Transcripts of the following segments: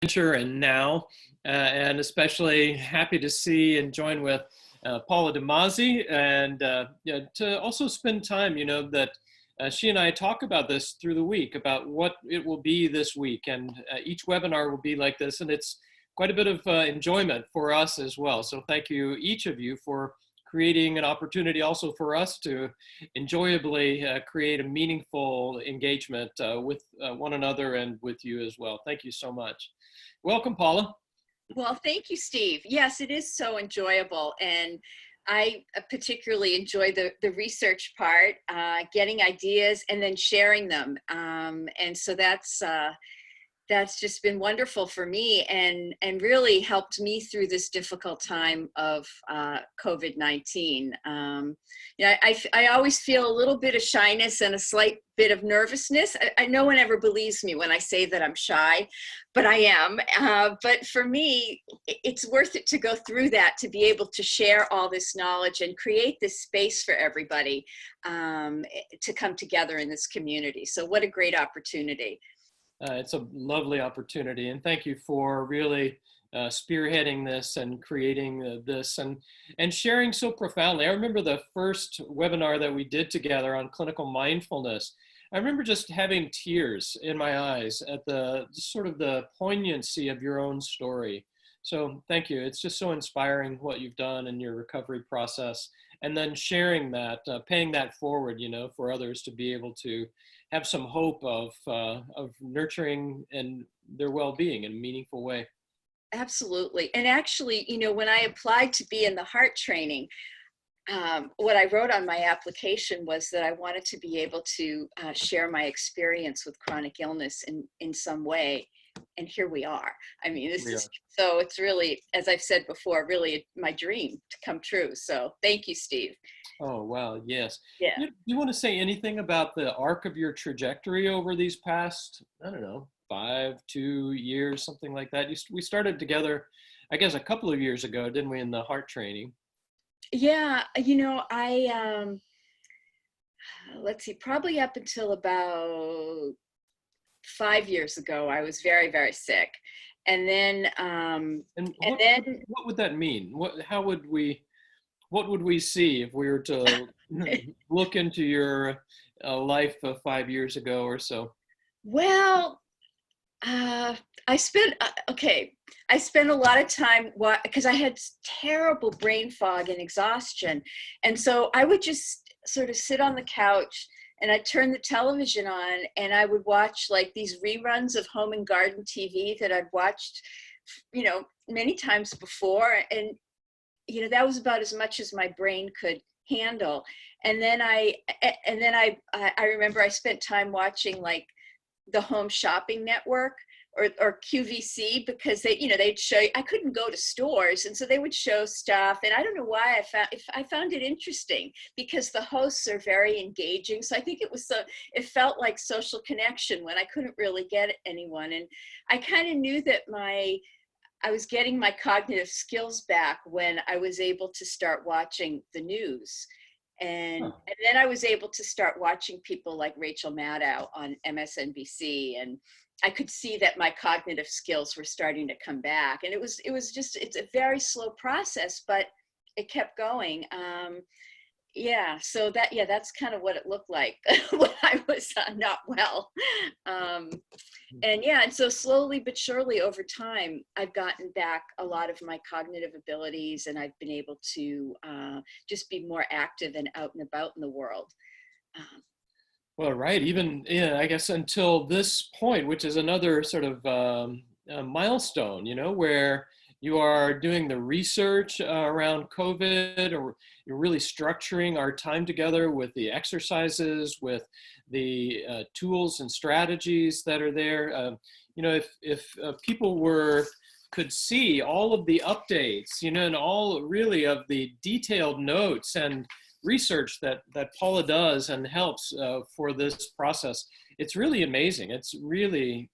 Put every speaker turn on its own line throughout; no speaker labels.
adventure and now, and especially happy to see and join with Paula DeMasi, and to also spend time, that she and I talk about this through the week, about what it will be this week, and each webinar will be like this, and it's quite a bit of enjoyment for us as well. So thank you, each of you, for creating an opportunity also for us to enjoyably create a meaningful engagement with one another and with you as well. Thank you so much. Welcome, Paula.
Well, thank you, Steve. Yes, it is so enjoyable. And I particularly enjoy the research part, getting ideas and then sharing them. And so that's just been wonderful for me and really helped me through this difficult time of COVID-19. I always feel a little bit of shyness and a slight bit of nervousness. No one ever believes me when I say that I'm shy, but I am. But for me, it's worth it to go through that, to be able to share all this knowledge and create this space for everybody to come together in this community. So what a great opportunity.
It's a lovely opportunity, and thank you for really spearheading this and creating this and sharing so profoundly. I remember the first webinar that we did together on clinical mindfulness. I remember just having tears in my eyes at the sort of the poignancy of your own story. So thank you. It's just so inspiring what you've done in your recovery process, and then sharing that, paying that forward, for others to be able to have some hope of nurturing and their well-being in a meaningful way.
Absolutely. And actually, when I applied to be in the HEARTraining, what I wrote on my application was that I wanted to be able to share my experience with chronic illness in some way. And here we are. I mean, so it's really, as I've said before, really my dream to come true. So thank you, Steve.
Oh, wow. Yes.
Yeah.
You want to say anything about the arc of your trajectory over these past, I don't know, 2 years, something like that? We started together, I guess, a couple of years ago, didn't we, in the HEARTraining?
Yeah. Let's see, probably up until about 5 years ago, I was very, very sick. And then,
what would that mean? What would we see if we were to look into your life of 5 years ago or so?
Well, I spent a lot of time because I had terrible brain fog and exhaustion. And so I would just sort of sit on the couch and I'd turn the television on and I would watch like these reruns of Home and Garden TV that I'd watched, many times before. And, that was about as much as my brain could handle. And then I remember I spent time watching like the Home Shopping Network or QVC, because they'd show you, I couldn't go to stores, and so they would show stuff, and I don't know why I found it interesting, because the hosts are very engaging. So I think it felt like social connection when I couldn't really get anyone, and I kind of knew that I was getting my cognitive skills back when I was able to start watching the news. And then I was able to start watching people like Rachel Maddow on MSNBC, and I could see that my cognitive skills were starting to come back. And it's a very slow process, but it kept going. So that's kind of what it looked like when I was not well. And so slowly but surely over time, I've gotten back a lot of my cognitive abilities, and I've been able to just be more active and out and about in the world.
Well, right. Even, I guess until this point, which is another sort of milestone, where you are doing the research around COVID, or you're really structuring our time together with the exercises, with the tools and strategies that are there. If people could see all of the updates, and all really of the detailed notes and research that Paula does and helps for this process, it's really amazing. It's really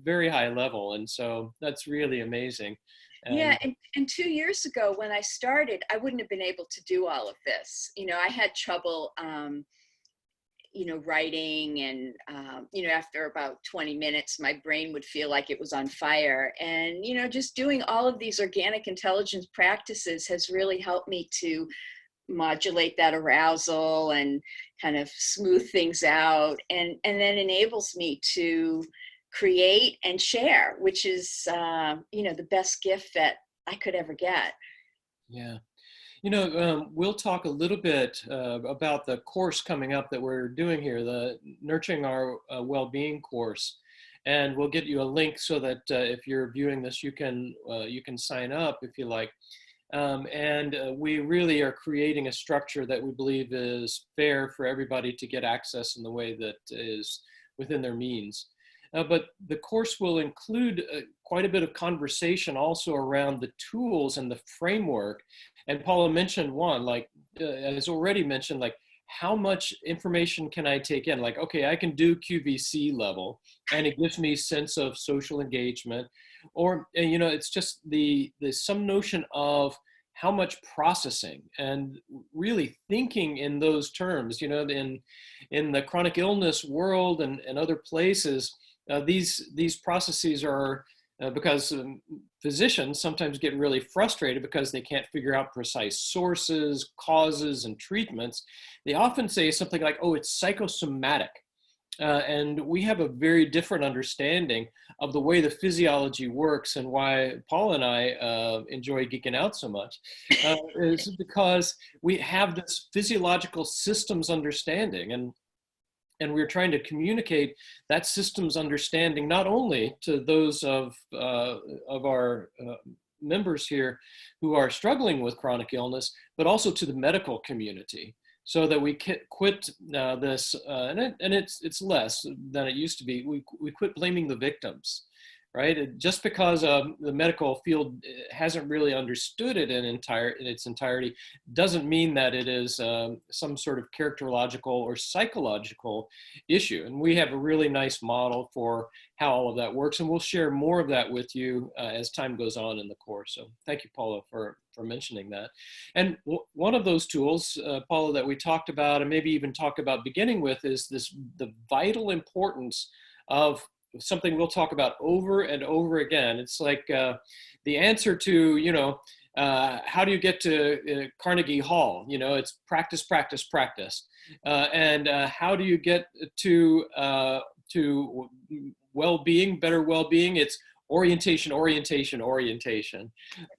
very high level, and so that's really amazing.
And 2 years ago when I started, I wouldn't have been able to do all of this. I had trouble, writing, and after about 20 minutes my brain would feel like it was on fire. And just doing all of these organic intelligence practices has really helped me to modulate that arousal and kind of smooth things out, and then enables me to create and share, which is the best gift that I could ever get.
Yeah. We'll talk a little bit about the course coming up that we're doing here, the Nurturing Our Wellbeing course, and we'll get you a link so that if you're viewing this, you can sign up if you like. We really are creating a structure that we believe is fair for everybody to get access in the way that is within their means. But the course will include quite a bit of conversation also around the tools and the framework. And Paula mentioned one, like, as already mentioned, like, how much information can I take in? Like, okay, I can do QVC level, and it gives me sense of social engagement. Or, it's just some notion of how much processing and really thinking in those terms, in the chronic illness world and other places. These processes are because physicians sometimes get really frustrated because they can't figure out precise sources, causes, and treatments. They often say something like, oh, it's psychosomatic. And we have a very different understanding of the way the physiology works, and why Paul and I enjoy geeking out so much is because we have this physiological systems understanding, and we're trying to communicate that systems understanding not only to those of our members here who are struggling with chronic illness, but also to the medical community, so that we quit this, and it's less than it used to be. We quit blaming the victims, right? Just because the medical field hasn't really understood it in its entirety, doesn't mean that it is some sort of characterological or psychological issue. And we have a really nice model for how all of that works, and we'll share more of that with you as time goes on in the course. So thank you, Paula, for mentioning that. And one of those tools, Paula, that we talked about, and maybe even talk about beginning with, is the vital importance of something we'll talk about over and over again. It's like the answer to, how do you get to Carnegie Hall? It's practice, practice, practice. And how do you get to well-being, better well-being? It's orientation, orientation, orientation.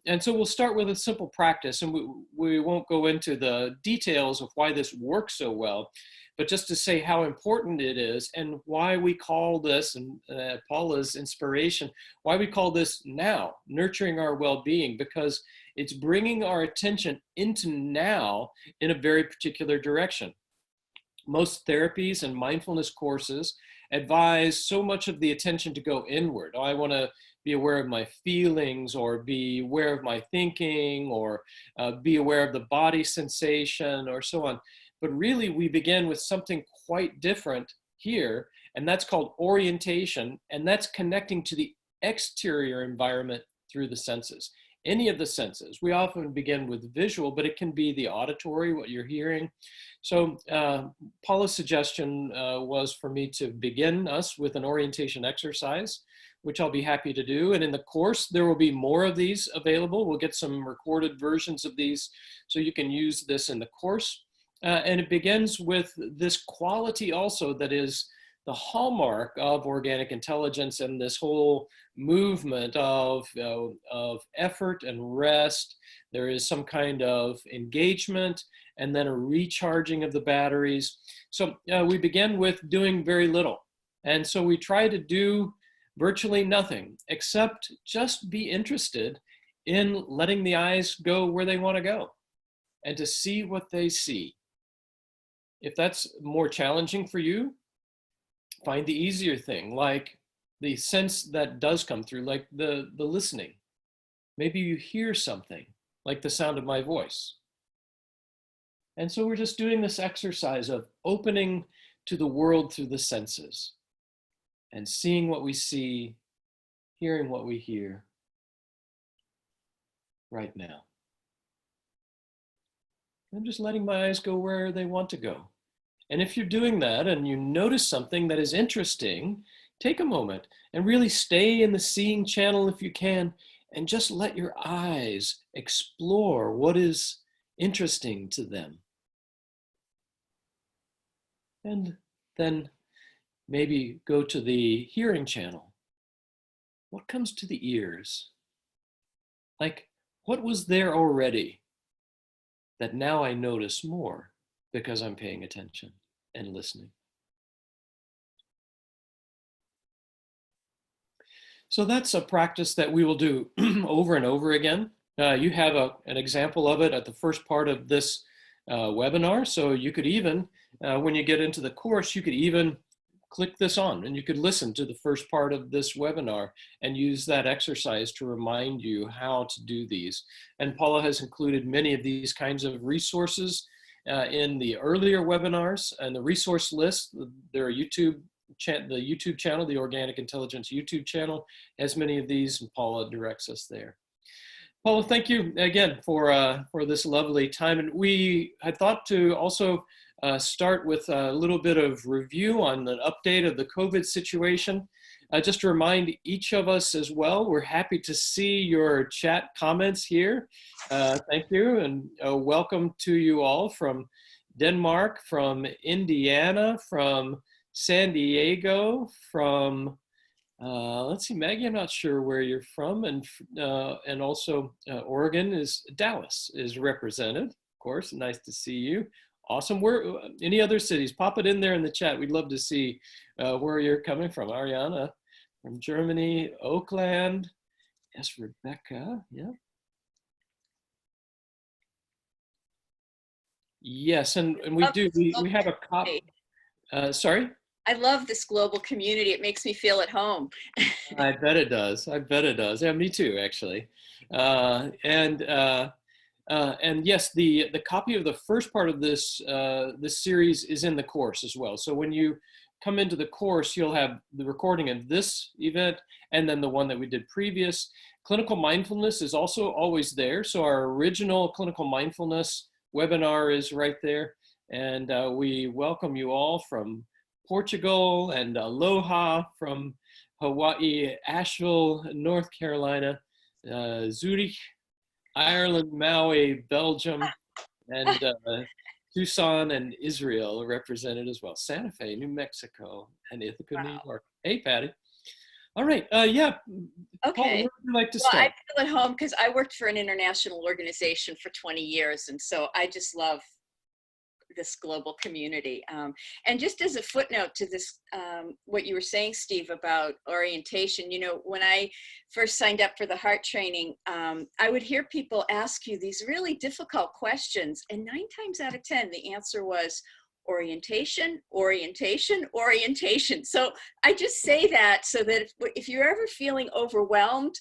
And so we'll start with a simple practice, and we won't go into the details of why this works so well, but just to say how important it is, and why we call this, and Paula's inspiration, why we call this now, Nurturing Our Wellbeing, because it's bringing our attention into now in a very particular direction. Most therapies and mindfulness courses advise so much of the attention to go inward. Oh, I want to be aware of my feelings, or be aware of my thinking, or be aware of the body sensation, or so on. But really, we begin with something quite different here, and that's called orientation, and that's connecting to the exterior environment through the senses. Any of the senses. We often begin with visual, but it can be the auditory, what you're hearing. So Paula's suggestion was for me to begin us with an orientation exercise, which I'll be happy to do. And in the course, there will be more of these available. We'll get some recorded versions of these so you can use this in the course. And it begins with this quality also that is the hallmark of organic intelligence, and this whole movement of effort and rest. There is some kind of engagement, and then a recharging of the batteries. So we begin with doing very little. And so we try to do virtually nothing except just be interested in letting the eyes go where they want to go, and to see what they see. If that's more challenging for you, find the easier thing, like the sense that does come through, like the listening. Maybe you hear something, like the sound of my voice. And so we're just doing this exercise of opening to the world through the senses, and seeing what we see, hearing what we hear right now. I'm just letting my eyes go where they want to go. And if you're doing that and you notice something that is interesting, take a moment and really stay in the seeing channel if you can, and just let your eyes explore what is interesting to them. And then maybe go to the hearing channel. What comes to the ears? Like, what was there already that now I notice more because I'm paying attention and listening? So that's a practice that we will do over and over again. You have an example of it at the first part of this webinar. So you could even, when you get into the course, you could even click this on and you could listen to the first part of this webinar and use that exercise to remind you how to do these. And Paula has included many of these kinds of resources in the earlier webinars, and the resource list. There are the YouTube channel, the Organic Intelligence YouTube channel, has many of these, and Paula directs us there. Paula, thank you again for this lovely time. And we had thought to also start with a little bit of review on an update of the COVID situation. Just to remind each of us as well, we're happy to see your chat comments here. Thank you, and welcome to you all from Denmark, from Indiana, from San Diego, from let's see, Maggie, I'm not sure where you're from, and also Oregon is Dallas is represented, of course. Nice to see you. Awesome. Where any other cities? Pop it in there in the chat. We'd love to see where you're coming from. Ariana from Germany, Oakland. Yes, Rebecca. Yeah. Yes, and we do. We have a copy. Sorry.
I love this global community. It makes me feel at home.
I bet it does. I bet it does. Yeah, me too, actually. And yes, the copy of the first part of this this series is in the course as well. So when you come into the course, you'll have the recording of this event and then the one that we did previous. Clinical mindfulness is also always there. So our original clinical mindfulness webinar is right there. And we welcome you all from Portugal, and aloha from Hawaii, Asheville, North Carolina, Zurich, Ireland, Maui, Belgium, and Tucson and Israel are represented as well. Santa Fe, New Mexico, and Ithaca, wow, New York. Hey, Patty. All right. Yeah.
Okay.
Paul, where would you like to start?
I feel at home because I worked for an international organization for 20 years. And so I just love this global community. And just as a footnote to this, what you were saying, Steve, about orientation, you know, when I first signed up for the heart training, I would hear people ask you these really difficult questions, and 9 times out of 10, the answer was orientation, orientation, orientation. So I just say that so that if you're ever feeling overwhelmed,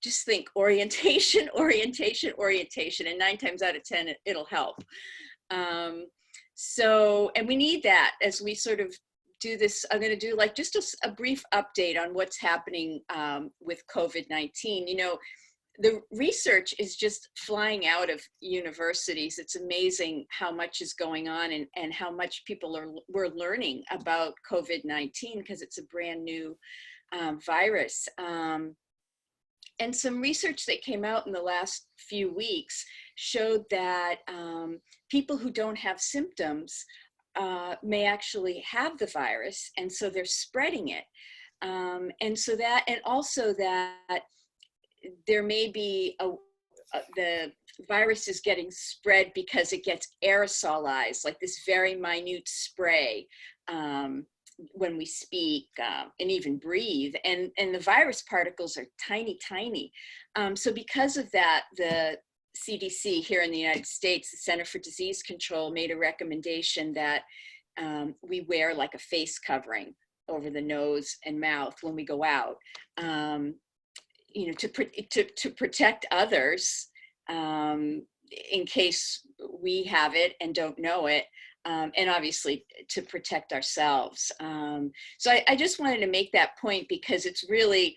just think orientation, orientation, orientation, and 9 times out of 10, it'll help. And we need that as we sort of do this. I'm going to do like just a brief update on what's happening with COVID-19. You know, the research is just flying out of universities. It's amazing how much is going on and how much we're learning about COVID-19 because it's a brand new virus. And some research that came out in the last few weeks showed that people who don't have symptoms may actually have the virus, and so they're spreading it. And also that there may be the virus is getting spread because it gets aerosolized, like this very minute spray when we speak and even breathe, and the virus particles are tiny, tiny. So because of that, the CDC here in the United States, the Center for Disease Control, made a recommendation that we wear like a face covering over the nose and mouth when we go out, you know, to protect others in case we have it and don't know it. And obviously to protect ourselves. So I just wanted to make that point because it's really,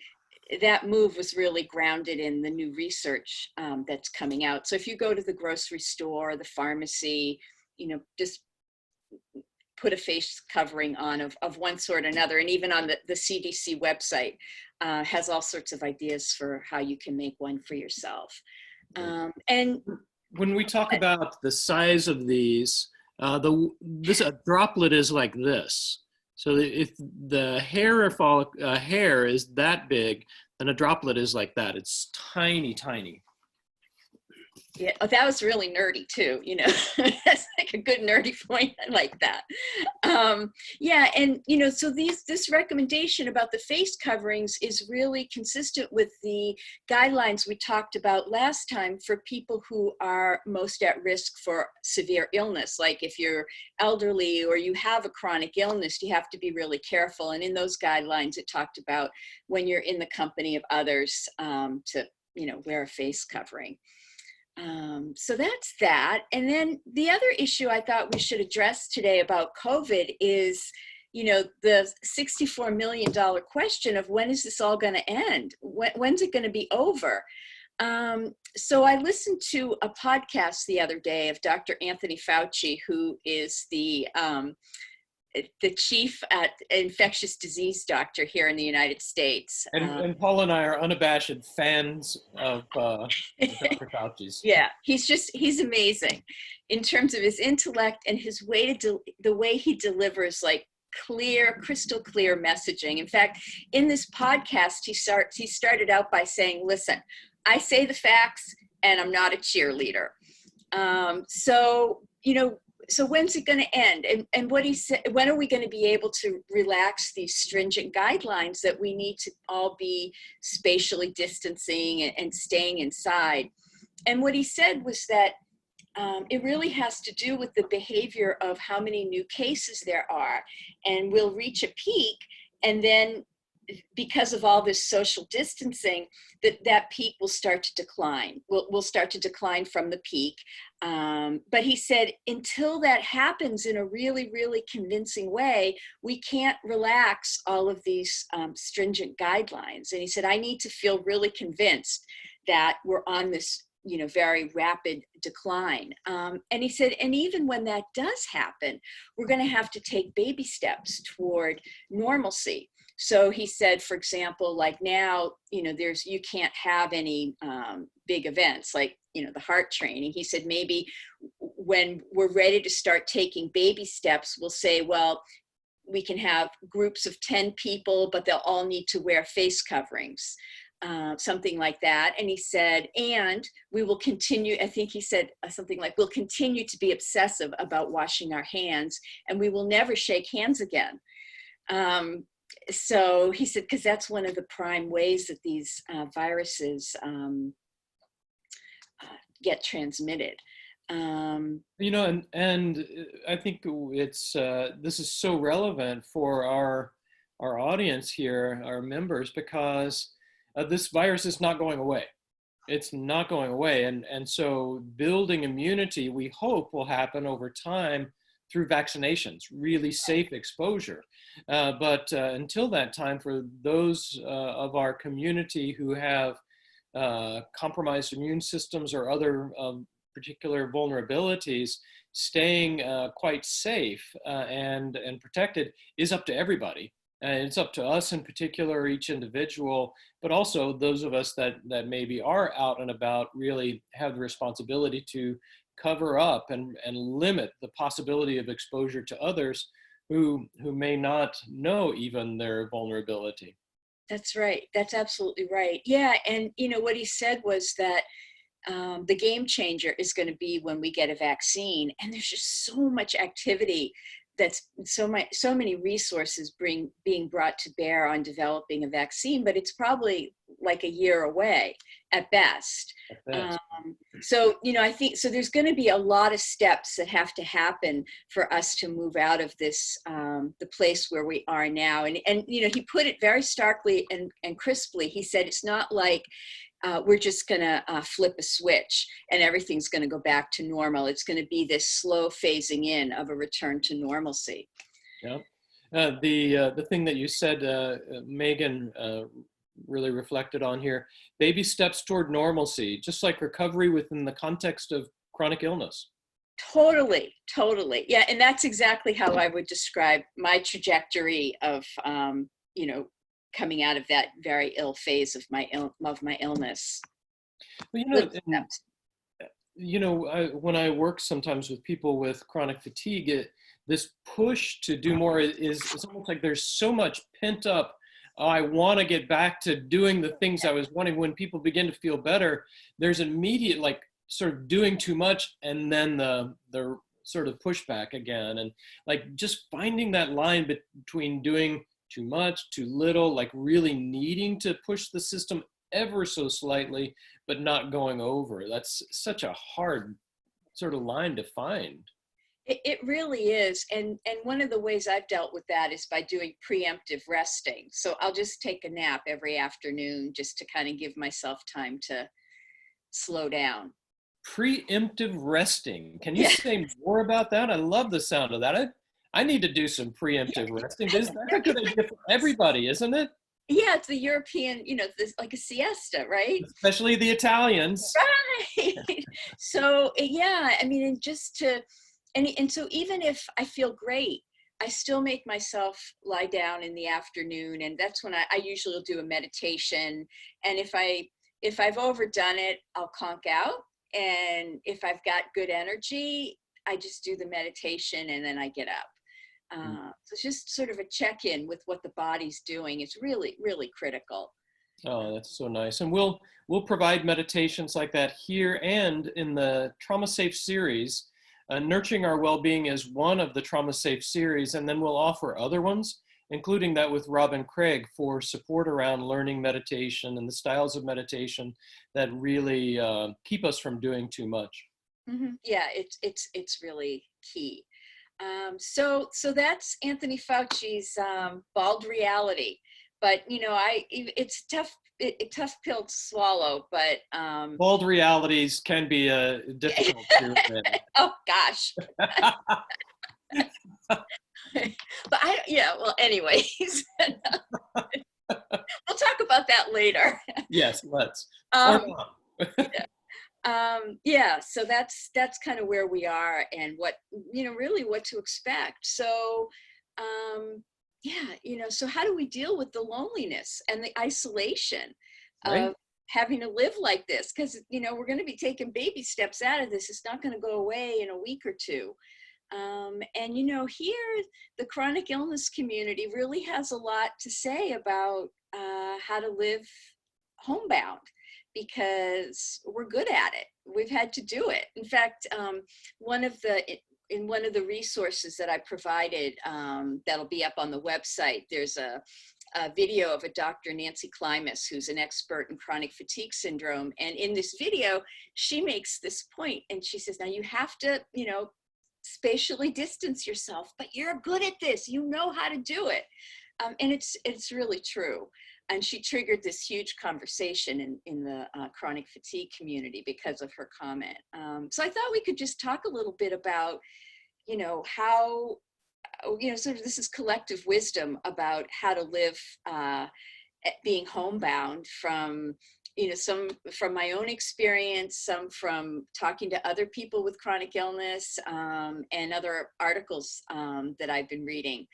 that move was really grounded in the new research that's coming out. So if you go to the grocery store, the pharmacy, you know, just put a face covering on of one sort or another. And even on the CDC website has all sorts of ideas for how you can make one for yourself. And
when we talk about the size of these, a droplet is like this. So if the hair is that big, then a droplet is like that. It's tiny, tiny.
Yeah, oh, that was really nerdy too, you know. That's like a good nerdy point. I like that. Yeah, and you know, so this recommendation about the face coverings is really consistent with the guidelines we talked about last time for people who are most at risk for severe illness. Like if you're elderly or you have a chronic illness, you have to be really careful. And in those guidelines, it talked about when you're in the company of others to, you know, wear a face covering. So that's that. And then the other issue I thought we should address today about COVID is, you know, the $64 million question of when is this all going to end? When's it going to be over? So I listened to a podcast the other day of Dr. Anthony Fauci, who is the chief infectious disease doctor here in the United States.
And Paul and I are unabashed fans of Dr. Fauci's.
Yeah, he's amazing in terms of his intellect and his the way he delivers like crystal clear messaging. In fact, in this podcast, he started out by saying, listen, I say the facts and I'm not a cheerleader. So, you know, so when's it going to end? And what he said, when are we going to be able to relax these stringent guidelines that we need to all be spatially distancing and staying inside? And what he said was that it really has to do with the behavior of how many new cases there are. And we'll reach a peak, and then because of all this social distancing, that peak will start to decline. We'll start to decline from the peak. But he said, until that happens in a really, really convincing way, we can't relax all of these stringent guidelines. And he said, I need to feel really convinced that we're on this, you know, very rapid decline. And he said, and even when that does happen, we're going to have to take baby steps toward normalcy. So he said, for example, like now, you know, you can't have any big events like, you know, the HEARTraining. He said, maybe when we're ready to start taking baby steps, we'll say, well, we can have groups of 10 people, but they'll all need to wear face coverings, something like that. And he said, and we will continue, I think he said something like, we'll continue to be obsessive about washing our hands, and we will never shake hands again. So he said, because that's one of the prime ways that these viruses get transmitted.
You know, and I think it's this is so relevant for our audience here, our members, because this virus is not going away. It's not going away, and so building immunity, we hope, will happen over time through vaccinations, really safe exposure. But until that time, for those of our community who have compromised immune systems or other particular vulnerabilities, staying quite safe and protected is up to everybody. It's up to us in particular, each individual, but also those of us that maybe are out and about really have the responsibility to cover up and limit the possibility of exposure to others who may not know even their vulnerability.
That's right. That's absolutely right. Yeah. And, you know, what he said was that the game changer is going to be when we get a vaccine. And there's just so much activity that's so many resources being brought to bear on developing a vaccine, but it's probably like a year away at best. So, you know, I think, so there's going to be a lot of steps that have to happen for us to move out of this, the place where we are now. And, you know, he put it very starkly and crisply. He said, it's not like, we're just going to flip a switch and everything's going to go back to normal. It's going to be this slow phasing in of a return to normalcy.
Yeah. The thing that you said, Megan, really reflected on here, baby steps toward normalcy, just like recovery within the context of chronic illness.
Totally, totally. Yeah, and that's exactly how I would describe my trajectory of, coming out of that very ill phase of my illness.
Well,
Little
and
steps.
when I work sometimes with people with chronic fatigue, this push to do more is it's almost like there's so much pent up. "Oh, I want to get back to doing the things I was wanting." When people begin to feel better, there's immediate like sort of doing too much, and then the sort of pushback again, and like just finding that line between doing too much, too little, like really needing to push the system ever so slightly but not going over. That's such a hard sort of line to find.
It really is. And one of the ways I've dealt with that is by doing preemptive resting. So I'll just take a nap every afternoon just to kind of give myself time to slow down.
Preemptive resting. Can you
Yeah.
say more about that? I love the sound of that. I need to do some preemptive resting. That's a good idea for everybody, isn't it?
Yeah, it's the European, this like a siesta, right?
Especially the Italians.
Right. So yeah, I mean, and just to, and so even if I feel great, I still make myself lie down in the afternoon, and that's when I usually will do a meditation. And if I've overdone it, I'll conk out. And if I've got good energy, I just do the meditation and then I get up. So it's just sort of a check-in with what the body's doing. It's really, really critical.
Oh, that's so nice. And we'll provide meditations like that here and in the Trauma Safe series. Nurturing Our Wellbeing is one of the Trauma Safe series, and then we'll offer other ones, including that with Robin Craig for support around learning meditation and the styles of meditation that really keep us from doing too much.
Yeah, it's really key. So that's Anthony Fauci's bald reality. But it's tough. Tough pill to swallow. But
Bald realities can be difficult to
oh gosh. But yeah. Well, anyways, we'll talk about that later.
Yes, let's. Or
Um,
not.
yeah. So that's kind of where we are, and what really what to expect. So. Yeah, so how do we deal with the loneliness and the isolation
Right?
of having to live like this? Because, we're going to be taking baby steps out of this. It's not going to go away in a week or two. And, here, the chronic illness community really has a lot to say about how to live homebound, because we're good at it. We've had to do it. In fact, in one of the resources that I provided, that'll be up on the website, there's a video of a Dr. Nancy Klimas, who's an expert in chronic fatigue syndrome. And in this video, she makes this point, and she says, now you have to, spatially distance yourself, but you're good at this. You know how to do it. And it's really true. And she triggered this huge conversation in the chronic fatigue community because of her comment. So I thought we could just talk a little bit about, how, sort of this is collective wisdom about how to live being homebound, from, some from my own experience, some from talking to other people with chronic illness, and other articles that I've been reading.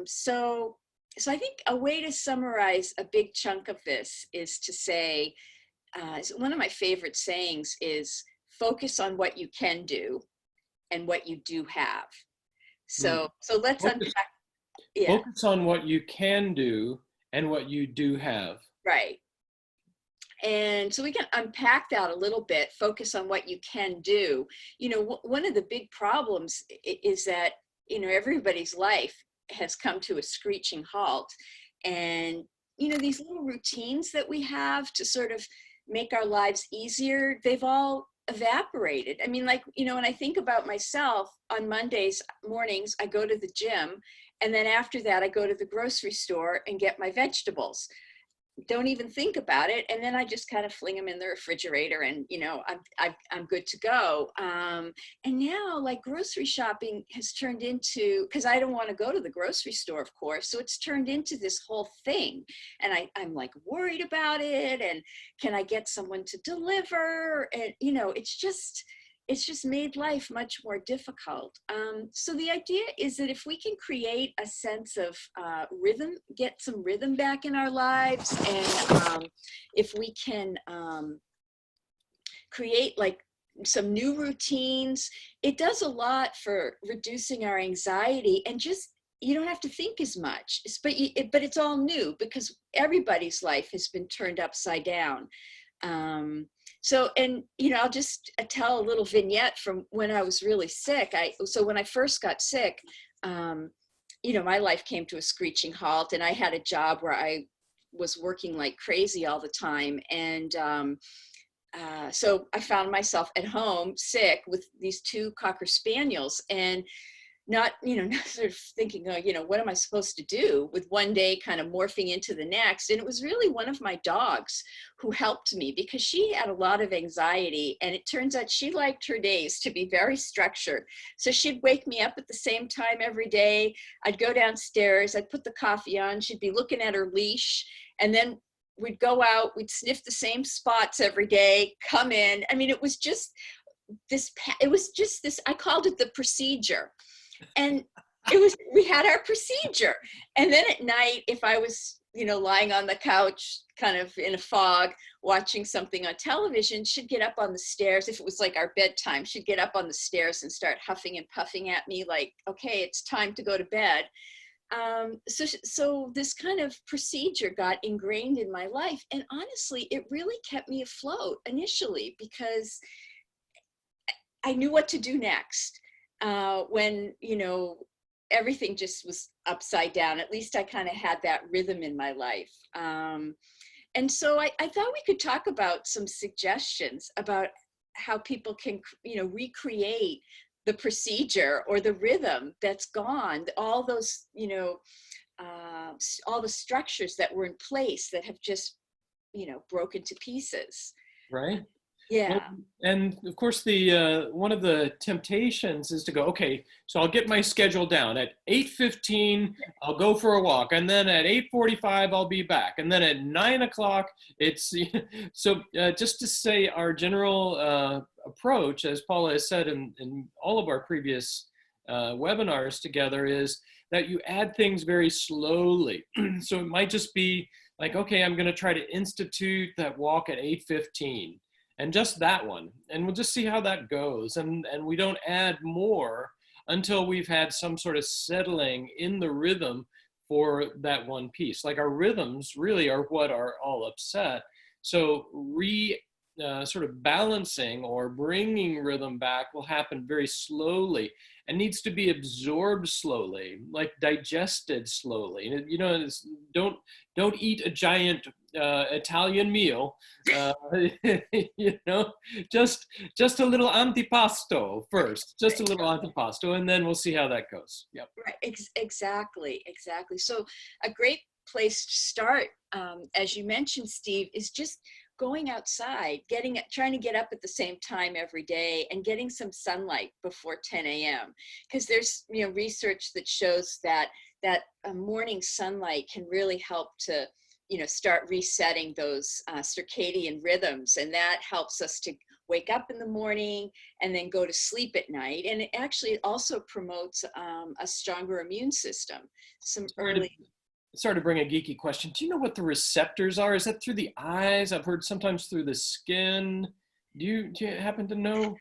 So I think a way to summarize a big chunk of this is to say, one of my favorite sayings is, focus on what you can do and what you do have. So let's unpack. Yeah,
Focus on what you can do and what you do have.
right. And so we can unpack that a little bit, focus on what you can do. One of the big problems is that, everybody's life has come to a screeching halt. And, these little routines that we have to sort of make our lives easier, they've all evaporated. I mean, like, when I think about myself, on Mondays mornings, I go to the gym. And then after that, I go to the grocery store and get my vegetables. Don't even think about it, and then I just kind of fling them in the refrigerator, and I'm good to go. And now, like, grocery shopping has turned into, because I don't want to go to the grocery store, of course, so it's turned into this whole thing, and I'm like worried about it, and can I get someone to deliver? And it's just it's just made life much more difficult. So the idea is that if we can create a sense of rhythm, get some rhythm back in our lives, and if we can create like some new routines, it does a lot for reducing our anxiety, and just, you don't have to think as much. But it's all new because everybody's life has been turned upside down. So, and, I'll just tell a little vignette from when I was really sick. So when I first got sick, my life came to a screeching halt, and I had a job where I was working like crazy all the time. And so I found myself at home sick with these two Cocker Spaniels, and not sort of thinking, what am I supposed to do, with one day kind of morphing into the next. And it was really one of my dogs who helped me, because she had a lot of anxiety, and it turns out she liked her days to be very structured. So she'd wake me up at the same time every day. I'd go downstairs, I'd put the coffee on, she'd be looking at her leash, and then we'd go out, we'd sniff the same spots every day, come in. I mean, it was just this, I called it the procedure. And we had our procedure. And then at night, if I was, lying on the couch, kind of in a fog, watching something on television, she'd get up on the stairs. If it was like our bedtime, she'd get up on the stairs and start huffing and puffing at me like, okay, it's time to go to bed. So this kind of procedure got ingrained in my life. And honestly, it really kept me afloat initially, because I knew what to do next. When, everything just was upside down. At least I kind of had that rhythm in my life. And so I thought we could talk about some suggestions about how people can, recreate the procedure or the rhythm that's gone, all those, all the structures that were in place that have just, broken to pieces.
Right.
Yeah.
Well, and of course, the one of the temptations is to go, okay, so I'll get my schedule down. At 8:15, I'll go for a walk, and then at 8:45, I'll be back, and then at 9 o'clock, it's so. Just to say, our general approach, as Paula has said in all of our previous webinars together, is that you add things very slowly. So it might just be like, okay, I'm going to try to institute that walk at 8:15. And just that one, and we'll just see how that goes. And we don't add more until we've had some sort of settling in the rhythm for that one piece. Like, our rhythms really are what are all upset. So sort of balancing or bringing rhythm back will happen very slowly, and needs to be absorbed slowly, like digested slowly. Don't eat a giant Italian meal, just a little antipasto first, just a little antipasto, and then we'll see how that goes. Yep.
Right. Exactly. So a great place to start, as you mentioned, Steve, is just going outside, trying to get up at the same time every day, and getting some sunlight before 10 a.m. Because there's research that shows that morning sunlight can really help to start resetting those circadian rhythms, and that helps us to wake up in the morning and then go to sleep at night. And it actually also promotes a stronger immune system.
Sorry to bring a geeky question. Do you know what the receptors are? Is that through the eyes? I've heard sometimes through the skin. Do you happen to know?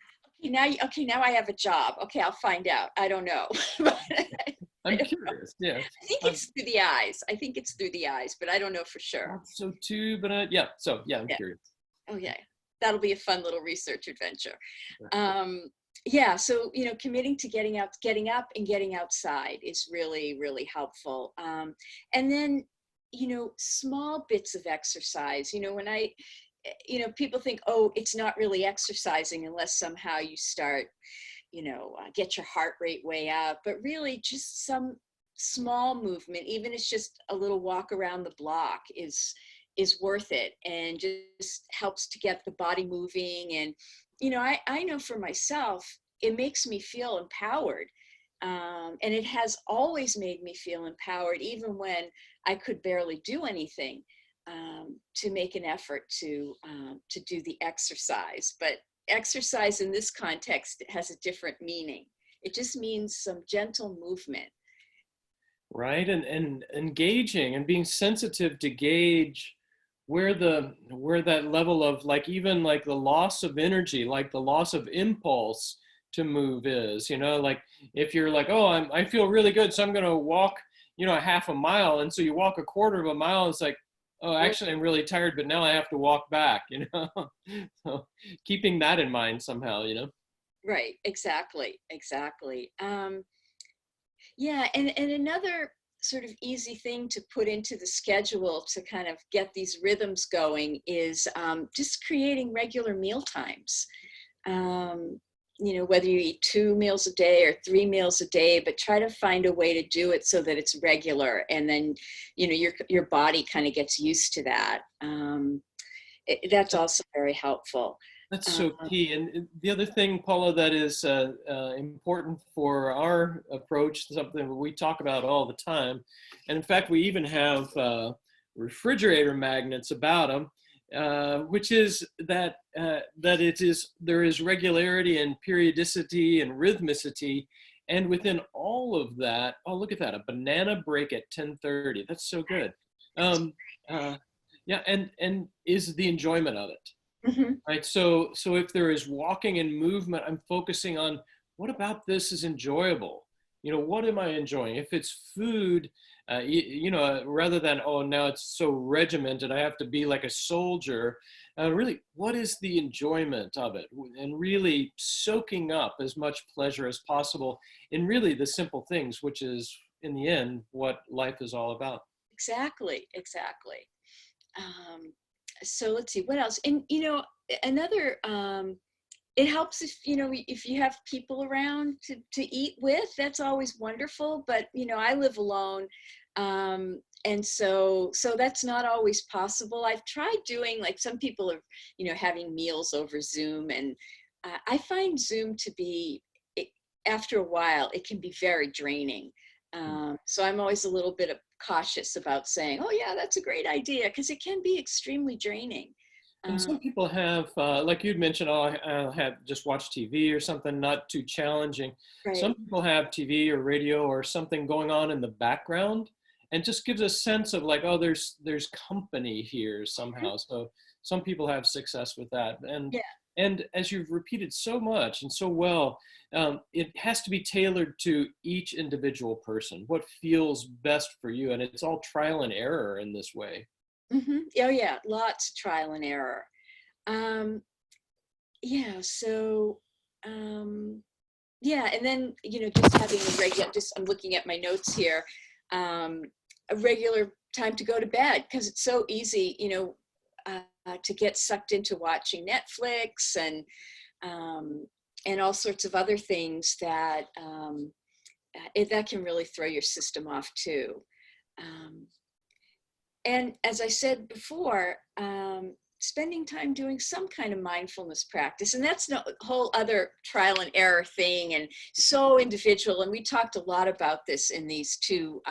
Okay, now I have a job. Okay, I'll find out. I don't know.
I'm curious. Yeah.
I think it's through the eyes, but I don't know for sure.
So too, but yeah. So yeah, I'm curious.
Okay, that'll be a fun little research adventure. Yeah, so committing to getting up and getting outside is really, really helpful. And then small bits of exercise. When people think, oh, it's not really exercising unless somehow you start get your heart rate way up, but really just some small movement, even if it's just a little walk around the block, is worth it, and just helps to get the body moving. And I know for myself, it makes me feel empowered, and it has always made me feel empowered, even when I could barely do anything, to make an effort to do the exercise. But exercise in this context has a different meaning. It just means some gentle movement.
Right. And engaging and being sensitive to gauge where that level of, like, even like the loss of energy, like the loss of impulse to move is, like if you're like, oh, I feel really good, so I'm going to walk, a half a mile. And so you walk a quarter of a mile. And it's like, oh, actually, I'm really tired, but now I have to walk back, So keeping that in mind somehow.
Right. Exactly. Exactly. Yeah, and another sort of easy thing to put into the schedule to kind of get these rhythms going is just creating regular meal times. Whether you eat 2 meals a day or 3 meals a day, but try to find a way to do it so that it's regular, and then your body kind of gets used to that. That's also very helpful.
That's so key. And the other thing, Paula, that is important for our approach, something that we talk about all the time, and in fact, we even have refrigerator magnets about them, which is that there is regularity and periodicity and rhythmicity, and within all of that, oh, look at that, a banana break at 10:30. That's so good. Yeah, and is the enjoyment of it.
Mm-hmm.
Right. So if there is walking and movement, I'm focusing on what about this is enjoyable. What am I enjoying? If it's food, rather than, oh, now it's so regimented, I have to be like a soldier. Really, what is the enjoyment of it? And really soaking up as much pleasure as possible in really the simple things, which is in the end what life is all about.
Exactly. So let's see what else. And another, it helps if you have people around to eat with. That's always wonderful. But I live alone, and so that's not always possible. I've tried doing, like, some people are having meals over Zoom, and I find Zoom to be, after a while, it can be very draining. So I'm always a little bit cautious about saying, oh yeah, that's a great idea, because it can be extremely draining.
And some people have, like you'd mentioned, oh, I'll have just watch TV or something, not too challenging. Some
Right.
people have TV or radio or something going on in the background, and just gives a sense of like, oh, there's company here somehow. So some people have success with that.
Yeah.
And as you've repeated so much and so well, it has to be tailored to each individual person, what feels best for you. And it's all trial and error in this way.
Mm-hmm. Oh yeah, lots of trial and error. Yeah, so yeah, and then just having a regular, just I'm looking at my notes here, a regular time to go to bed, because it's so easy, to get sucked into watching Netflix and all sorts of other things that that can really throw your system off too. And as I said before, spending time doing some kind of mindfulness practice, and that's a whole other trial and error thing, and so individual. And we talked a lot about this in these 2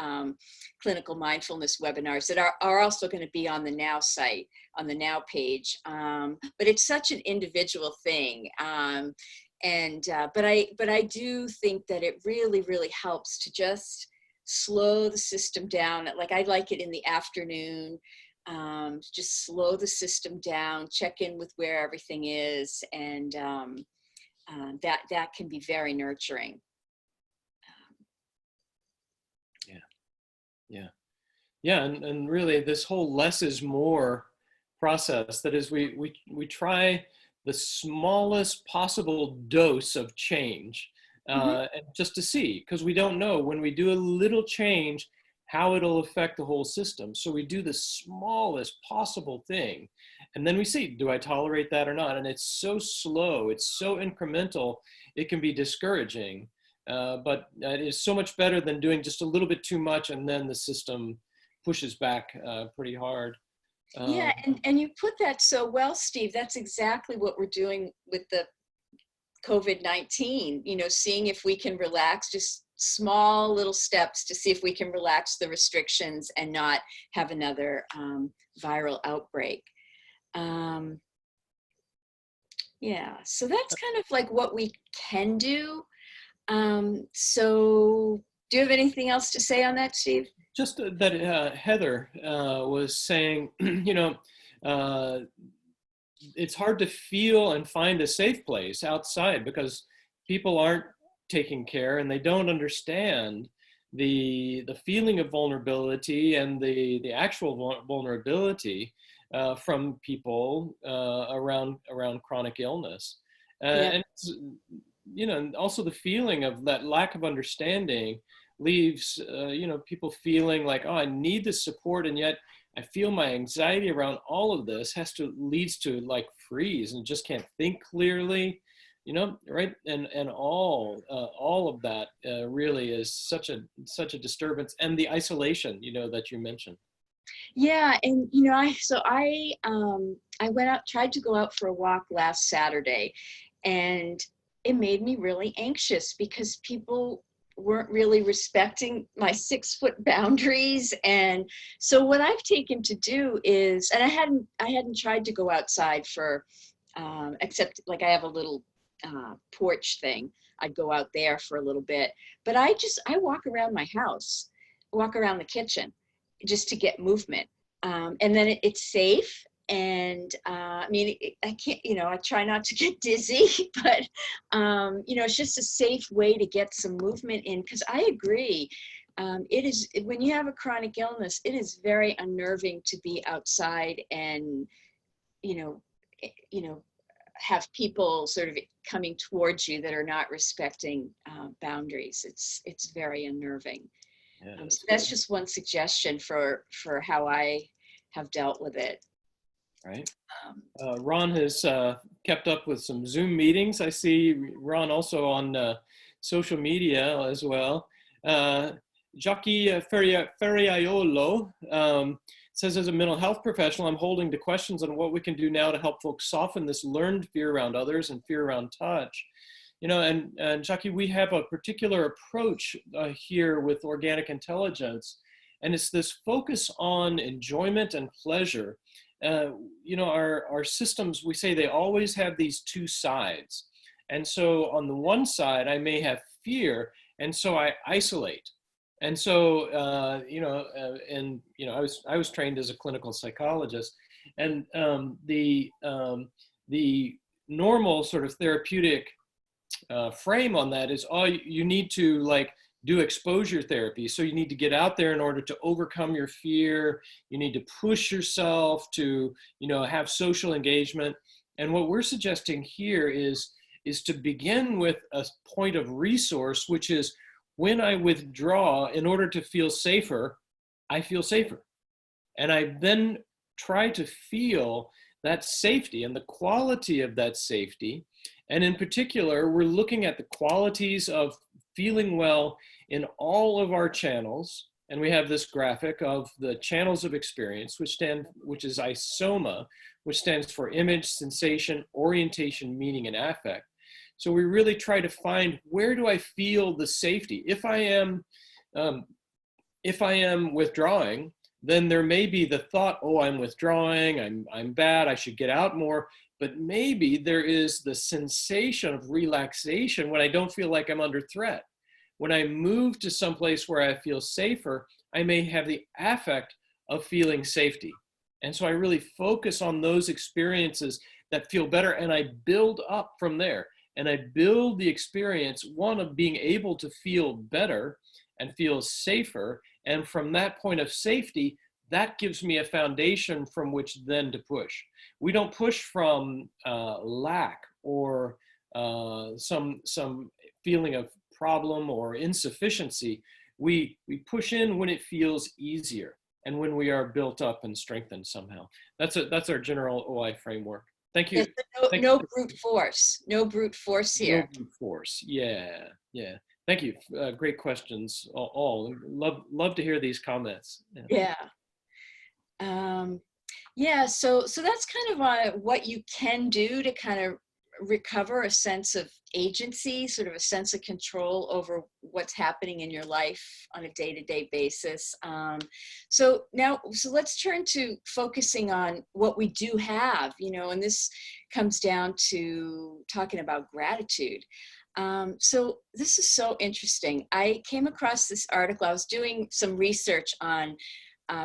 clinical mindfulness webinars that are also going to be on the Now site, on the Now page. But it's such an individual thing. But I do think that it really, really helps to just slow the system down. Like, I like it in the afternoon, just slow the system down, check in with where everything is, and that can be very nurturing.
Yeah, and really this whole less is more process, that is, we try the smallest possible dose of change, and just to see, because we don't know when we do a little change how it'll affect the whole system. So we do the smallest possible thing, and then we see, do I tolerate that or not? And it's so slow, it's so incremental, it can be discouraging, but it is so much better than doing just a little bit too much and then the system pushes back pretty hard.
Yeah, and you put that so well, Steve. That's exactly what we're doing with the COVID-19, seeing if we can relax, just small little steps to see if we can relax the restrictions and not have another viral outbreak. Yeah. So that's kind of like what we can do. So do you have anything else to say on that, Steve?
Just that Heather was saying, uh, it's hard to feel and find a safe place outside because people aren't taking care and they don't understand the feeling of vulnerability and the actual vulnerability from people around chronic illness.
Yeah.
And also the feeling of that lack of understanding leaves people feeling like, oh, I need this support, and yet I feel my anxiety around all of this leads to like freeze and just can't think clearly, right? And all of that really is such a disturbance, and the isolation, that you mentioned.
Yeah, and I went out, tried to go out for a walk last Saturday, and it made me really anxious because people weren't really respecting my 6-foot boundaries. And so what I've taken to do is, and I hadn't tried to go outside for except like I have a little porch thing. I'd go out there for a little bit, but I walk around my house, walk around the kitchen just to get movement. And then it's safe. And I mean, I can't, I try not to get dizzy, but, it's just a safe way to get some movement in. Because I agree, it is, when you have a chronic illness, it is very unnerving to be outside and, you know, have people sort of coming towards you that are not respecting boundaries. It's very unnerving.
Yeah,
So that's just one suggestion for how I have dealt with it.
right.
Um,
Ron has kept up with some Zoom meetings. I see Ron also on social media as well. Geeky Feriaiolo says, as a mental health professional, I'm holding to questions on what we can do now to help folks soften this learned fear around others and fear around touch. And Geeky, we have a particular approach here with organic intelligence, and it's this focus on enjoyment and pleasure. Our systems, we say they always have these two sides. And so on the one side, I may have fear, and so I isolate. And so, I was trained as a clinical psychologist, and the normal sort of therapeutic frame on that is, oh, you need to like do exposure therapy. So you need to get out there in order to overcome your fear. You need to push yourself to, have social engagement. And what we're suggesting here is to begin with a point of resource, which is when I withdraw in order to feel safer, I feel safer. And I then try to feel that safety and the quality of that safety. And in particular, we're looking at the qualities of feeling well in all of our channels. And we have this graphic of the channels of experience, which is ISOMA, which stands for image, sensation, orientation, meaning, and affect. So we really try to find, where do I feel the safety? If I am withdrawing, then there may be the thought, oh, I'm withdrawing, I'm bad, I should get out more. But maybe there is the sensation of relaxation when I don't feel like I'm under threat. When I move to someplace where I feel safer, I may have the affect of feeling safety. And so I really focus on those experiences that feel better, and I build up from there. And I build the experience, one, of being able to feel better and feel safer. And from that point of safety, that gives me a foundation from which then to push. We don't push from lack or some feeling of problem or insufficiency. We push in when it feels easier and when we are built up and strengthened somehow. That's our general OI framework. Thank you.
Yes, no brute force. No brute force here.
No brute force. Yeah. Thank you. Great questions. All love to hear these comments.
Yeah. Yeah. So that's kind of what you can do to kind of recover a sense of agency, sort of a sense of control over what's happening in your life on a day-to-day basis. So let's turn to focusing on what we do have, and this comes down to talking about gratitude. So this is so interesting. I came across this article. I was doing some research on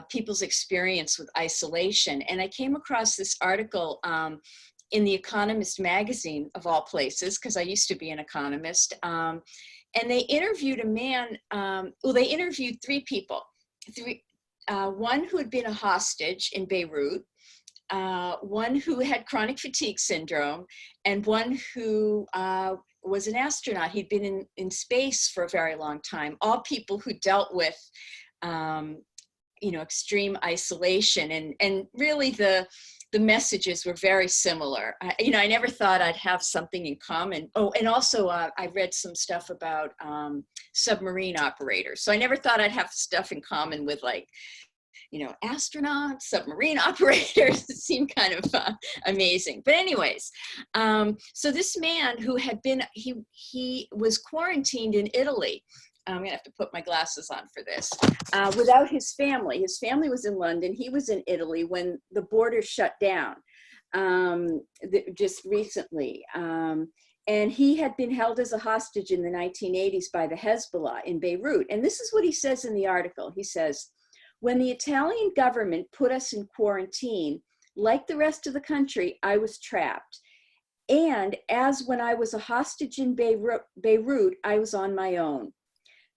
people's experience with isolation, and I came across this article in The Economist magazine, of all places, because I used to be an economist. And they interviewed a man, they interviewed three people. One who had been a hostage in Beirut, one who had chronic fatigue syndrome, and one who was an astronaut. He'd been in space for a very long time. All people who dealt with extreme isolation, and really the messages were very similar. I never thought I'd have something in common. Oh, and also I read some stuff about submarine operators. So I never thought I'd have stuff in common with astronauts, submarine operators. It seemed kind of amazing. But anyways, so this man who had been, he was quarantined in Italy. I'm gonna have to put my glasses on for this. Without his family. His family was in London. He was in Italy when the border shut down just recently. And he had been held as a hostage in the 1980s by the Hezbollah in Beirut. And this is what he says in the article. He says, "When the Italian government put us in quarantine, like the rest of the country, I was trapped. And as when I was a hostage in Beirut, I was on my own.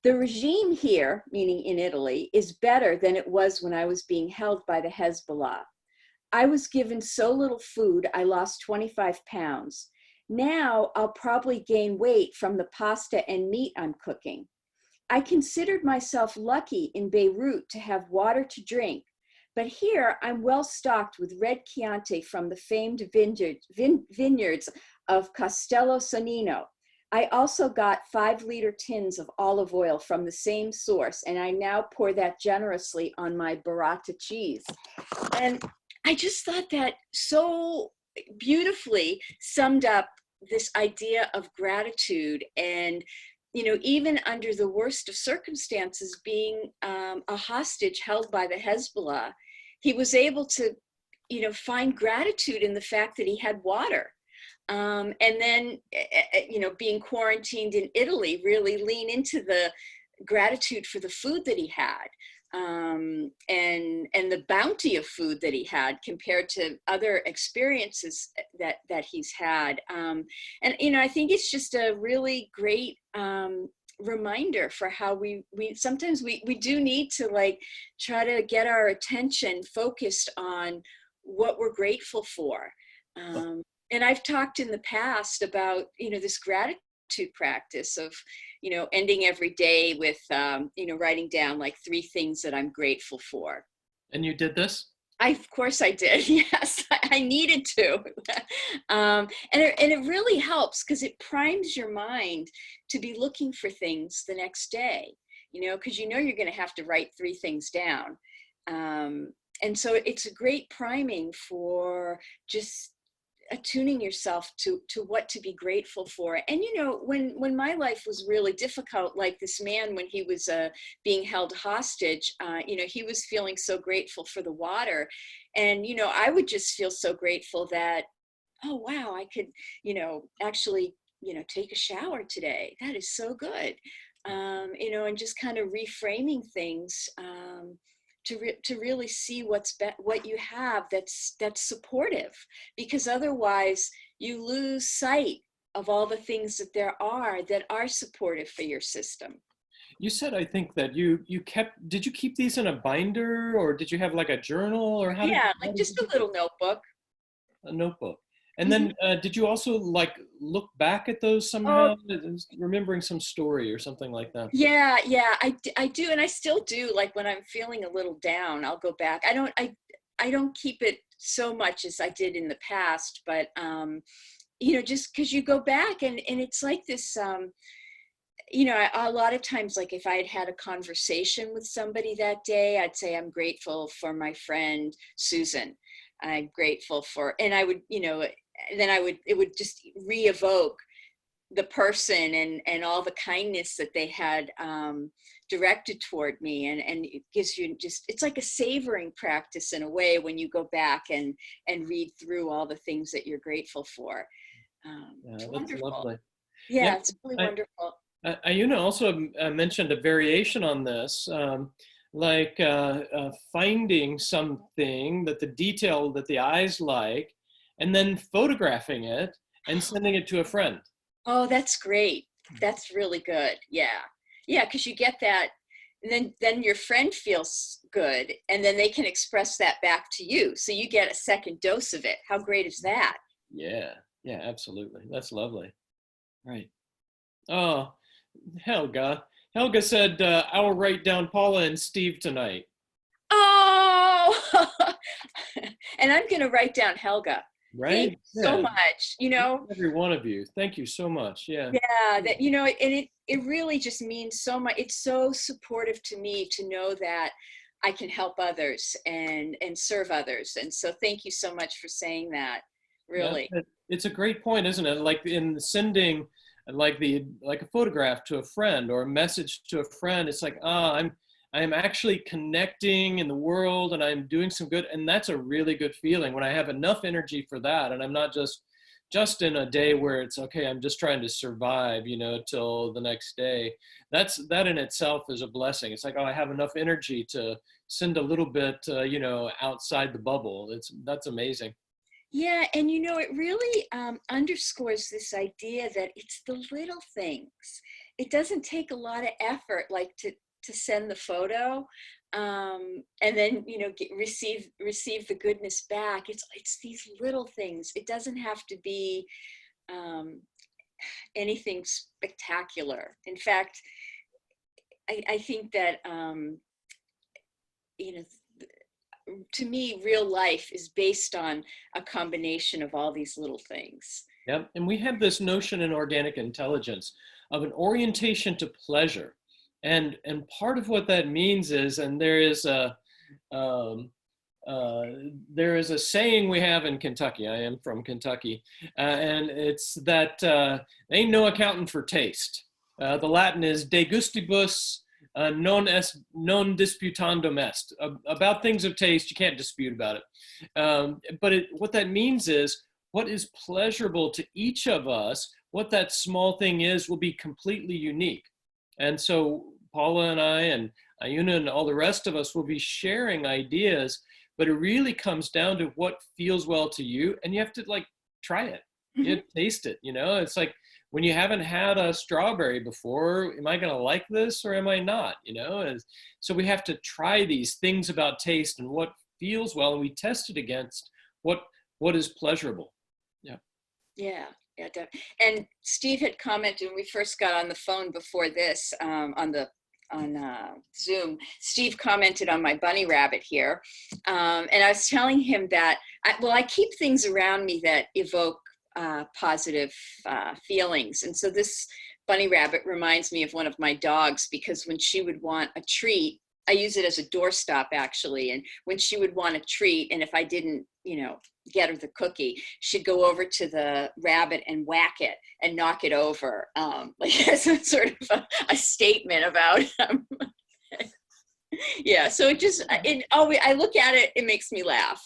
The regime here," meaning in Italy, "is better than it was when I was being held by the Hezbollah. I was given so little food, I lost 25 pounds. Now I'll probably gain weight from the pasta and meat I'm cooking. I considered myself lucky in Beirut to have water to drink, but here I'm well stocked with red Chianti from the famed vineyards of Castello Sonnino. I also got 5-liter tins of olive oil from the same source, and I now pour that generously on my burrata cheese." And I just thought that so beautifully summed up this idea of gratitude. And, even under the worst of circumstances, being a hostage held by the Hezbollah, he was able to, find gratitude in the fact that he had water. And then, being quarantined in Italy, really lean into the gratitude for the food that he had, and the bounty of food that he had compared to other experiences that he's had. And, I think it's just a really great reminder for how we sometimes we do need to try to get our attention focused on what we're grateful for. And I've talked in the past about, this gratitude practice of, ending every day with, writing down 3 things that I'm grateful for.
And you did this?
Of course I did. Yes, I needed to. And it really helps because it primes your mind to be looking for things the next day, because you're going to have to write 3 things down. And so it's a great priming for just attuning yourself to what to be grateful for. And when my life was really difficult, like this man, when he was being held hostage, he was feeling so grateful for the water. And I would just feel so grateful that, oh wow, I could actually take a shower today. That is so good. And just kind of reframing things to really see what you have that's supportive, because otherwise you lose sight of all the things that there are that are supportive for your system.
You said, I think that did you keep these in a binder, or did you have a journal, or how?
Yeah, just a little notebook.
A notebook. And then did you also look back at those somehow, remembering some story or something like that?
Yeah, I do, and I still do. When I'm feeling a little down, I'll go back. I don't keep it so much as I did in the past, but just because you go back and it's like this. A lot of times, if I had had a conversation with somebody that day, I'd say I'm grateful for my friend Susan. I'm grateful for, and I would, then it would just re-evoke the person and all the kindness that they had directed toward me, and it gives you it's like a savoring practice in a way when you go back and read through all the things that you're grateful for.
Yeah,
It's
that's
wonderful.
lovely.
Yeah,
Yeah,
it's really wonderful.
Ayuna also mentioned a variation on this, like finding something that the detail that the eyes like, and then photographing it and sending it to a friend.
Oh, that's great. That's really good. Yeah. Yeah, because you get that, and then your friend feels good, and then they can express that back to you. So you get a second dose of it. How great is that?
Yeah, yeah, absolutely. That's lovely. Right. Oh, Helga. Helga said, I'll write down Paula and Steve tonight.
Oh, and I'm going to write down Helga. Thank
Right?
you so
Yeah.
much.
Every one of you. Thank you so much. Yeah.
Yeah, that, and it really just means so much. It's so supportive to me to know that I can help others and serve others. And so thank you so much for saying that.
Yeah.
Really.
It's a great point, isn't it? Like in sending like a photograph to a friend or a message to a friend, it's like, I'm actually connecting in the world and I'm doing some good. And that's a really good feeling when I have enough energy for that. And I'm not just in a day where it's okay, I'm just trying to survive, till the next day. That in itself is a blessing. It's like, oh, I have enough energy to send a little bit, outside the bubble. That's amazing.
Yeah, and it really underscores this idea that it's the little things. It doesn't take a lot of effort, like to send the photo, and then receive the goodness back. It's these little things. It doesn't have to be anything spectacular. In fact, I think that you know to me, real life is based on a combination of all these little things.
Yep. And we have this notion in organic intelligence of an orientation to pleasure. And part of what that means is, and um, there is a saying we have in Kentucky. I am from Kentucky, and it's that ain't no accounting for taste. The Latin is de gustibus non disputandum est. About things of taste, you can't dispute about it. But what that means is what is pleasurable to each of us, what that small thing is, will be completely unique. And so Paula and I and Ayuna and all the rest of us will be sharing ideas, but it really comes down to what feels well to you, and you have to try it. You have to taste it. It's like when you haven't had a strawberry before, am I going to like this or am I not? And so we have to try these things about taste and what feels well, and we test it against what is pleasurable. Yeah.
Yeah. Yeah. And Steve had commented when we first got on the phone before this, on Zoom. Steve commented on my bunny rabbit here, and I was telling him that I keep things around me that evoke positive feelings, and so this bunny rabbit reminds me of one of my dogs, because when she would want a treat, I use it as a doorstop actually, and when she would want a treat, and if I didn't get her the cookie, she'd go over to the rabbit and whack it and knock it over, like as a sort of a statement about yeah. So I look at it, it makes me laugh.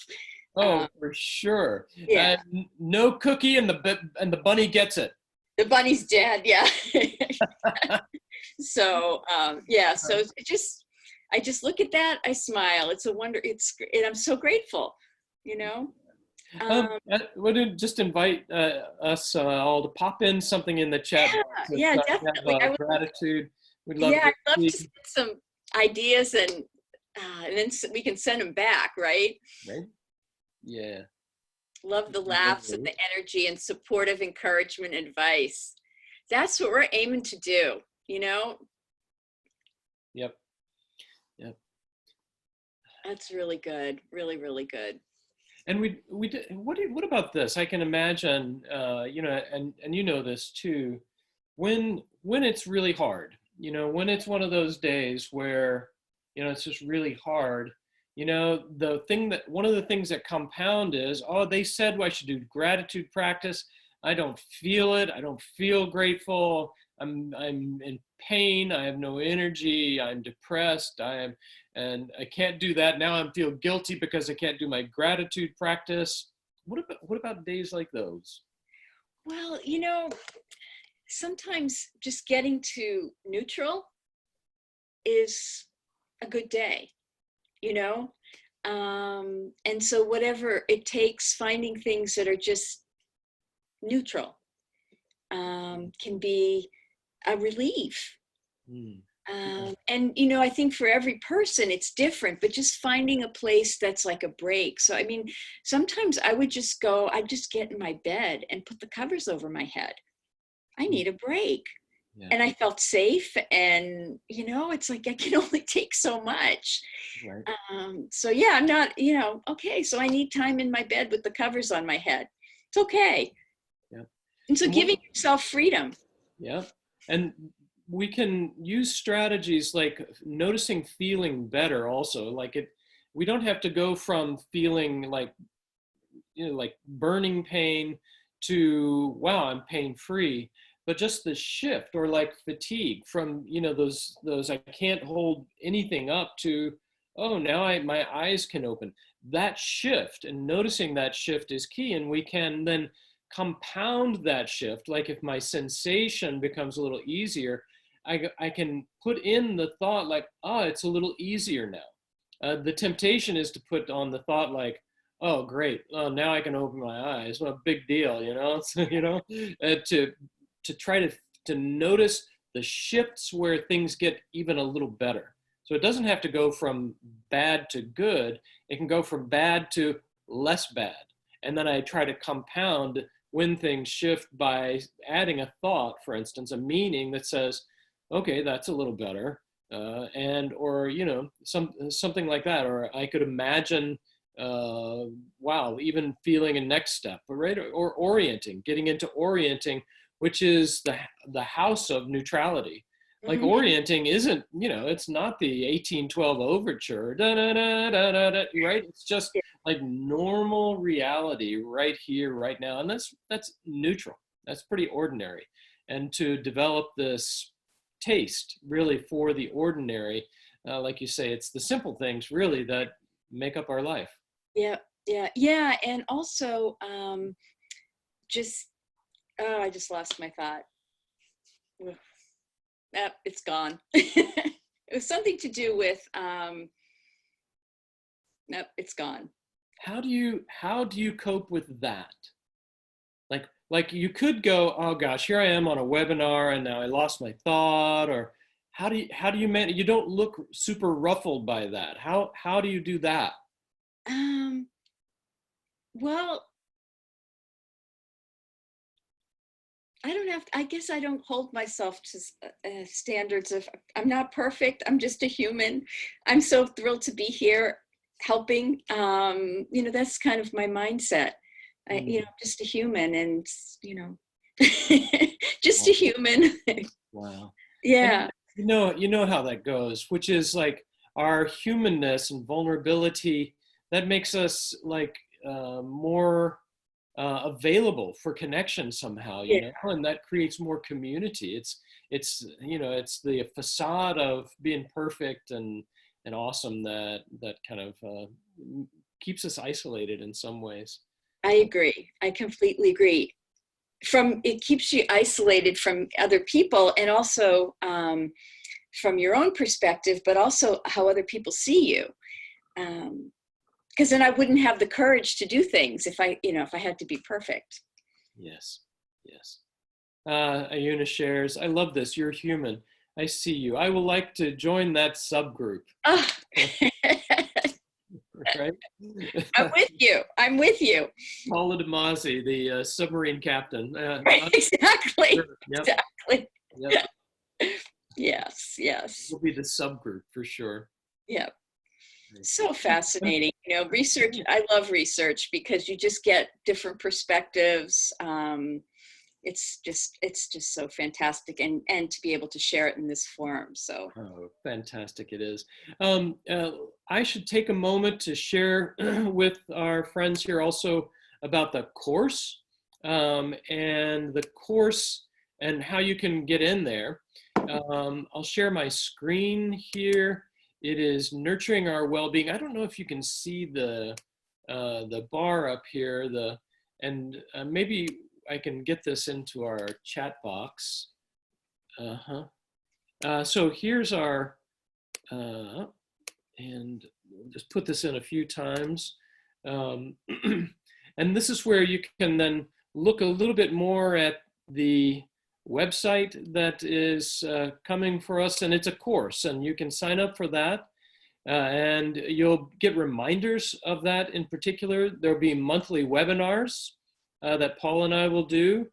Oh, for sure.
Yeah.
No cookie, and the bunny gets it.
The bunny's dead. Yeah. So yeah. So I just look at that, I smile. It's a wonder. And I'm so grateful.
Would you just invite us all to pop in something in the chat box?
Yeah, definitely.
Gratitude. We'd love
I'd love
see.
to send some ideas, and then we can send them back, right?
Right? Yeah.
Love the laughs and the energy and supportive encouragement advice. That's what we're aiming to do,
Yep.
That's really good. Really, really good.
And we did, what about this? I can imagine, and this too, when it's really hard, when it's one of those days where, it's just really hard, one of the things that compound is, oh, they said I should do gratitude practice. I don't feel it. I don't feel grateful. I'm in pain. I have no energy. I'm depressed. And I can't do that. Now I feel guilty because I can't do my gratitude practice. What about days like those?
Well, sometimes just getting to neutral is a good day, you know? And so whatever it takes, finding things that are just neutral can be a relief. And, I think for every person it's different, but just finding a place that's like a break. So, I mean, sometimes I'd just get in my bed and put the covers over my head. I need a break. Yeah. And I felt safe, and it's like I can only take so much. Right. So yeah, I'm not, okay, so I need time in my bed with the covers on my head. It's okay. Yeah. And so giving yourself freedom.
Yeah. And we can use strategies like noticing feeling better also. We don't have to go from feeling like burning pain to, wow, I'm pain free. But just the shift, or like fatigue from, those I can't hold anything up to, oh, now my eyes can open. That shift, and noticing that shift is key. And we can then compound that shift. Like if my sensation becomes a little easier, I can put in the thought like, oh, it's a little easier now. The temptation is to put on the thought like, oh, great, now I can open my eyes. What a big deal, So, to try to notice the shifts where things get even a little better. So it doesn't have to go from bad to good. It can go from bad to less bad. And then I try to compound when things shift by adding a thought, for instance, a meaning that says, okay, that's a little better. Or something like that. Or I could imagine, wow, even feeling a next step, right? Or orienting, getting into orienting, which is the house of neutrality. Like orienting isn't, it's not the 1812 overture, da, da, da, da, da, da, right? It's just like normal reality right here, right now. And that's neutral. That's pretty ordinary. And to develop this taste really for the ordinary, like you say, it's the simple things really that make up our life.
Yeah. And also I just lost my thought. It's gone. It was something to do with, nope, it's gone.
How do you cope with that? Like you could go, oh gosh, here I am on a webinar and now I lost my thought, or how do you manage? You don't look super ruffled by that. How do you do that?
Well, I guess I don't hold myself to standards of, I'm not perfect. I'm just a human. I'm so thrilled to be here helping. That's kind of my mindset. Just a human, and, just a human.
Wow.
Yeah.
And you know how that goes, which is like our humanness and vulnerability that makes us like more available for connection somehow, and that creates more community. It's the facade of being perfect and awesome that kind of keeps us isolated in some ways.
I agree. I completely agree. It keeps you isolated from other people, and also from your own perspective, but also how other people see you. Because then I wouldn't have the courage to do things if I had to be perfect.
Yes. Ayuna shares, I love this. You're human. I see you. I would like to join that subgroup. Oh. Right?
I'm with you.
Paula DeMasi, the submarine captain.
Exactly.
Yep.
Exactly.
Yep.
Yes.
We'll be the subgroup for sure.
Yep. So fascinating. Research, I love research because you just get different perspectives. it's just so fantastic, and to be able to share it in this forum. So
Oh, fantastic it is. I should take a moment to share with our friends here also about the course, and the course and how you can get in there. I'll share my screen here. It is Nurturing Our Wellbeing. I don't know if you can see the bar up here, and maybe I can get this into our chat box. Uh-huh. So here's our, and we'll just put this in a few times. And this is where you can then look a little bit more at the website that is coming for us, and it's a course, and you can sign up for that. And you'll get reminders of that in particular. There'll be monthly webinars that Paul and I will do.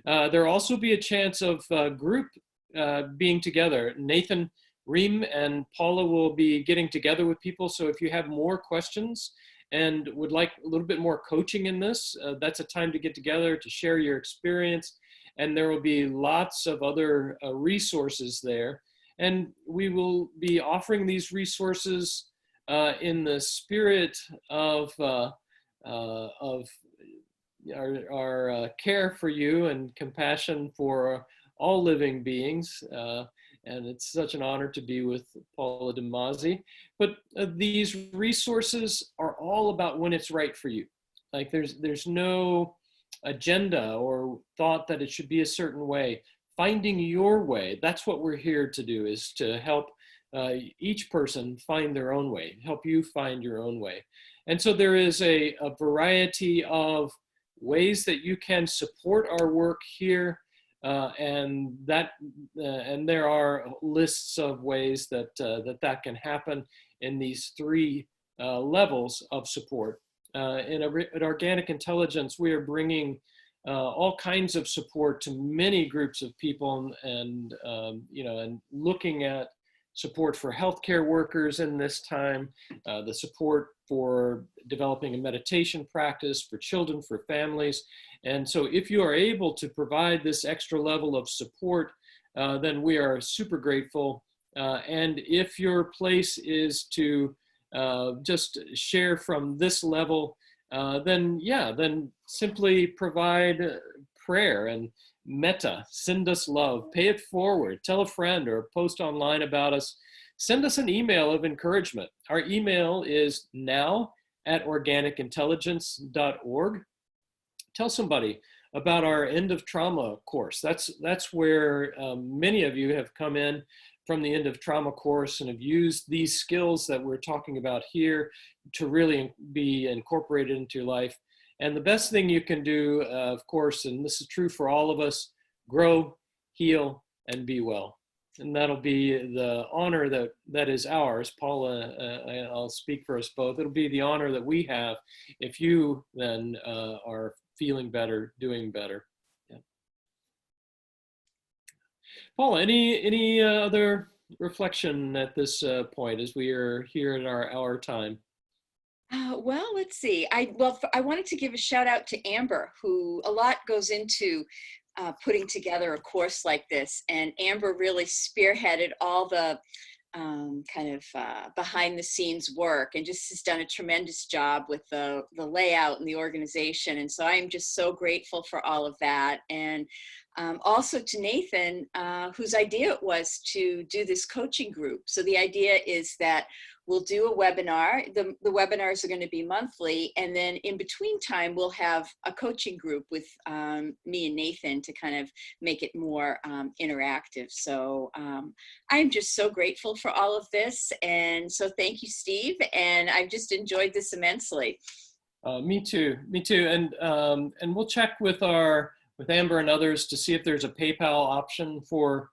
There'll also be a chance of group being together. Nathan Ream and Paula will be getting together with people. So if you have more questions and would like a little bit more coaching in this, that's a time to get together to share your experience. And there will be lots of other resources there. And we will be offering these resources in the spirit of our care for you and compassion for all living beings. And it's such an honor to be with Paula DeMasi. But these resources are all about when it's right for you. Like there's no agenda or thought that it should be a certain way. Finding your way, that's what we're here to do, is to help each person find their own way, help you find your own way. And so there is a variety of ways that you can support our work here, and there are lists of ways that that can happen in these three levels of support. At Organic Intelligence, we are bringing all kinds of support to many groups of people, and and looking at support for healthcare workers in this time, the support for developing a meditation practice for children, for families. And so if you are able to provide this extra level of support, then we are super grateful. And if your place is to just share from this level, then simply provide prayer and metta, send us love, pay it forward, tell a friend or post online about us, send us an email of encouragement. Our email is now@organicintelligence.org. Tell somebody about our End of Trauma course. That's where many of you have come in from the End of Trauma course and have used these skills that we're talking about here to really be incorporated into your life. And the best thing you can do, of course, and this is true for all of us, grow, heal, and be well. And that'll be the honor that is ours. Paula, I'll speak for us both. It'll be the honor that we have if you then are feeling better, doing better. Yeah. Paula, any other reflection at this point as we are here in our hour time?
Well, let's see. I wanted to give a shout out to Amber, who a lot goes into putting together a course like this. And Amber really spearheaded all the behind the scenes work, and just has done a tremendous job with the layout and the organization. And so I am just so grateful for all of that. And also to Nathan, whose idea it was to do this coaching group. So the idea is that we'll do a webinar. The webinars are going to be monthly, and then in between time, we'll have a coaching group with me and Nathan to kind of make it more interactive. So I'm just so grateful for all of this. And so thank you, Steve. And I've just enjoyed this immensely.
Me too. And we'll check with Amber and others to see if there's a PayPal option for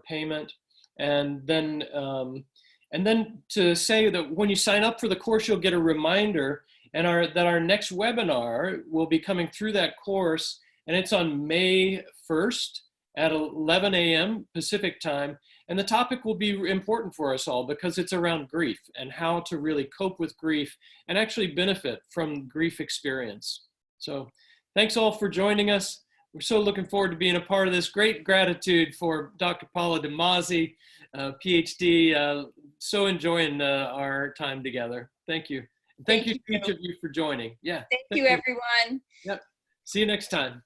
payment. And then to say that when you sign up for the course, you'll get a reminder, and that our next webinar will be coming through that course, and it's on May 1st at 11 a.m. Pacific time. And the topic will be important for us all because it's around grief and how to really cope with grief and actually benefit from grief experience. So thanks all for joining us. we're so looking forward to being a part of this. Great gratitude for Dr. Paula DeMasi, PhD. So enjoying our time together. Thank you. Thank
Thank
you
you.
to each of you for joining. Yeah.
Thank
Thank
you,
you.
everyone.
Yep. See you next time.